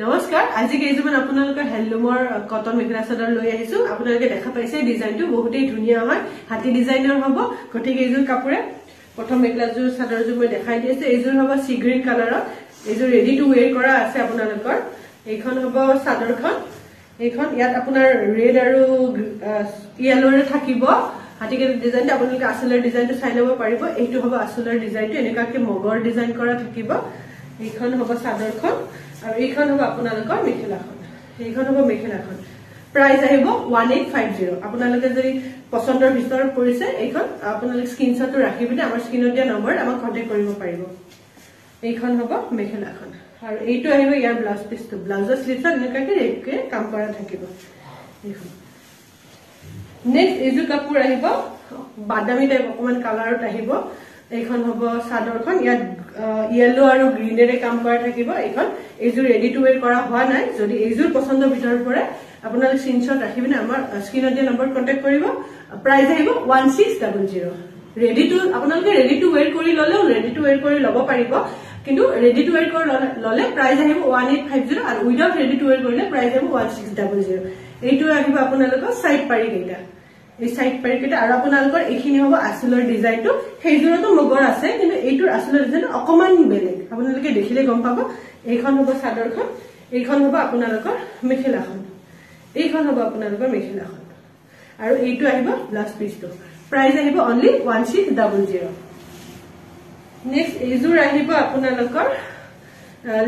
নমস্কাৰ আজি কেইজমান আপোনালোকৰ হেণ্ডলুমৰ কটন মেখেলা চাদৰ লৈ আহিছো আপোনালোকে দেখা পাইছে ডিজাইনটো বহুতেই ধুনীয়া হয় হাতি ডিজাইনৰ হ'ব গটিক এইযোৰ কাপোৰে প্ৰথম মেখেলাযোৰ চাদৰযোৰ মই দেখাই দিছো এইযোৰ হ'ব সি গ্ৰীন কালাৰৰ এইযোৰ ৰেডি টু ওয়্যাৰ কৰা আছে আপোনালোকৰ এইখন হ'ব চাদৰখন এইখন ইয়াত আপোনাৰ ৰেড আৰু ইয়েলোৰে থাকিব হাতিকে ডিজাইনটো আপোনালোকে আসলৰ ডিজাইনটো চাই ল'ব পাৰিব এইটো হ'ব আসলৰ ডিজাইনটো এনেকাকে মগৰ ডিজাইন কৰা থাকিব এইখন হ'ব চাদৰখন আৰু এইখন হ'ব আপোনালোকৰ মেখেলাখন এইখন হ'ব মেখেলাখন প্ৰাইস আহিব 1850 আপোনালোকে যদি পছন্দৰ ভিতৰত পৰিছে এইখন আপোনালোকে স্ক্ৰিনশ্বটটো ৰাখি পিনে আমাৰ স্ক্ৰিনত দিয়া নম্বৰ আমাক কন্টাক্ট কৰিব পাৰিব এইখন হ'ব মেখেলাখন আৰু এইটো আহিব ইয়াৰ ব্লাউজ পিছটো ব্লাউজৰ স্লিভত এনেকাকে ৰেডকে কাম কৰা থাকিব এইখন নেক্সট এইযোৰ কাপোৰ আহিব বাদামী টাইপ অকমান কালাৰত আহিব এইখন হ'ব চাদৰখন ইয়াত ইয়েলো আৰু গ্ৰীনেৰে কাম কৰা থাকিব এইখন এইযোৰ ৰেডি টু ওয়্যাৰ কৰা হোৱা নাই যদি এইযোৰ পছন্দৰ ভিতৰত পৰে আপোনালোকে স্ক্ৰিনশ্বট ৰাখি পিনে আমাৰ স্ক্ৰিনত দিয়া নম্বৰ কন্টাক্ট কৰিব প্ৰাইস আহিব 1600 ৰেডি টু আপোনালোকে ৰেডি টু ওয়্যাৰ কৰি ললেও ৰেডি টু ওয়্যাৰ কৰি ল'ব পাৰিব কিন্তু ৰেডি টু ওয়্যাৰ কৰি ললে প্ৰাইস আহিব 1850 আৰু উইদাউট ৰেডি টু ওয়্যাৰ কৰিলে প্ৰাইস আহিব 1600 এইটো আহিব আপোনালোকৰ সাইড পাৰি কেইটা এই সাইড পাৰি কেইটা আৰু আপোনালোকৰ এইখিনি হ'ব আসলৰ ডিজাইনটো সেইজোৰতো মগৰ আছে কিন্তু এইটোৰ আসলৰ ডিজাইন অকমান বেলেগ আপোনালোকে দেখিলে গম পাব এইখন হ'ব চাদৰখন এইখন হ'ব আপোনালোকৰ মেখেলাখন এইখন হ'ব আপোনালোকৰ মেখেলাখন আৰু এইটো আহিব ব্লাউজ পিছটো প্ৰাইস আহিব অনলি 1600 নেক্সট এইযোৰ আহিব আপোনালোকৰ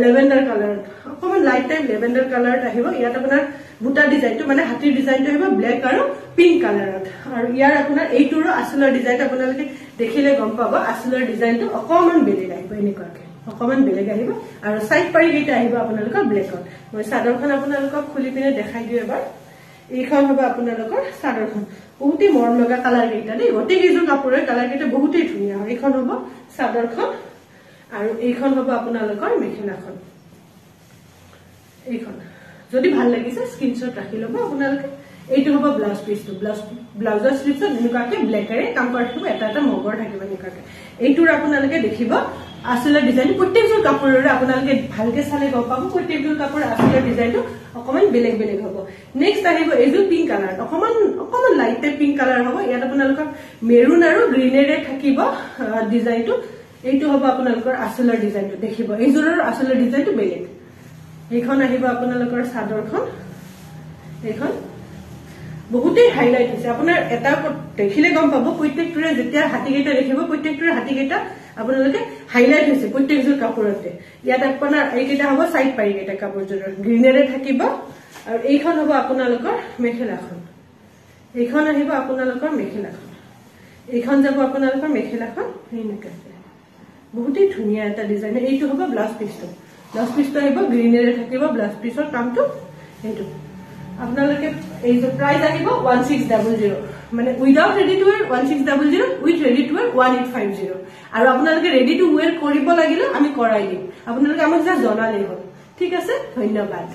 লেভেণ্ডাৰ কালাৰত অকমান লাইট টাইপ লেভেণ্ডাৰ কালাৰত আহিব ইয়াত আপোনাৰ বুটা ডিজাইনটো মানে হাতিৰ ডিজাইনটো আহিব ব্লেক আৰু পিংক কালাৰত আৰু ইয়াৰ আপোনাৰ এইটোৰো আসলৰ ডিজাইন আপোনালোকে দেখিলে গম পাব আসলৰ ডিজাইনটো অকমান বেলেগ আহিব এনেকুৱাকে অকমান বেলেগ আহিব আৰু সাইড পাৰি কেইটা আহিব আপোনালোকৰ ব্লেকত মই চাদৰখন আপোনালোকক খুলি পিনে দেখাই দিও এবাৰ এইখন হ'ব আপোনালোকৰ চাদৰখন বহুতেই মৰম লগা কালাৰ কেইটা দেই গোটেই কেইযোৰ কাপোৰৰ কালাৰ কেইটা বহুতেই ধুনীয়া হয় এইখন হ'ব চাদৰখন আৰু এইখন হ'ব আপোনালোকৰ মেখেলাখন এইখন যদি ভাল লাগিছে স্ক্ৰিনশ্বট ৰাখি ল'ব আপোনালোকে এইটো হ'ব ব্লাউজ পিছটো ব্লাউজৰ স্লিভত এনেকুৱাকে ব্লেকেৰে কাম কৰা থাকিব এটা এটা মগৰ থাকিব এনেকুৱাকে এইটোৰ আপোনালোকে দেখিব আসলৰ ডিজাইন প্ৰত্যেকযোৰ কাপোৰৰে আপোনালোকে ভালকে চালে গম পাব প্ৰত্যেকযোৰ কাপোৰ আসলৰ ডিজাইনটো অকমান বেলেগ বেলেগ হ'ব নেক্সট আহিব এইযোৰ পিংক কালাৰ অকমান লাইট টাইপ পিংক কালাৰ হ'ব ইয়াত আপোনালোকৰ মেৰুন আৰু গ্ৰীনেৰে থাকিব ডিজাইনটো এইটো হ'ব আপোনালোকৰ আসলৰ ডিজাইনটো দেখিব এইযোৰৰ আসলৰ ডিজাইনটো বেলেগ এইখন আহিব আপোনালোকৰ চাদৰখন এইখন বহুতেই হাইলাইট হৈছে আপোনাৰ এটা দেখিলে গম পাব প্ৰত্যেকটোৰে যেতিয়া হাতিকেইটা দেখিব প্ৰত্যেকটোৰে হাতিকেইটা আপোনালোকে হাইলাইট হৈছে প্ৰত্যেকযোৰ কাপোৰতে ইয়াত আপোনাৰ এইকেইটা হ'ব সাইড পাৰি কেইটা কাপোৰযোৰৰ গ্ৰীনেৰে থাকিব আৰু এইখন হ'ব আপোনালোকৰ মেখেলাখন এইখন আহিব আপোনালোকৰ মেখেলাখন এইখন যাব আপোনালোকৰ মেখেলাখন এনেকুৱাকে বহুতেই ধুনীয়া এটা ডিজাইন এইটো হ'ব ব্লাউজ পিছটো আহিব গ্ৰীনেৰে থাকিব ব্লাউজ পিছৰ কামটো এইটো আপোনালোকে এই যে প্ৰাইস আহিব 1600 মানে without ready to where 1600 with ready to where 1850 আৰু আপোনালোকে ৰেডি টু ওয়্যাৰ কৰিব লাগিলে আমি কৰাই দিম আপোনালোকে আমাক যা জনালেই হ'ল ঠিক আছে ধন্যবাদ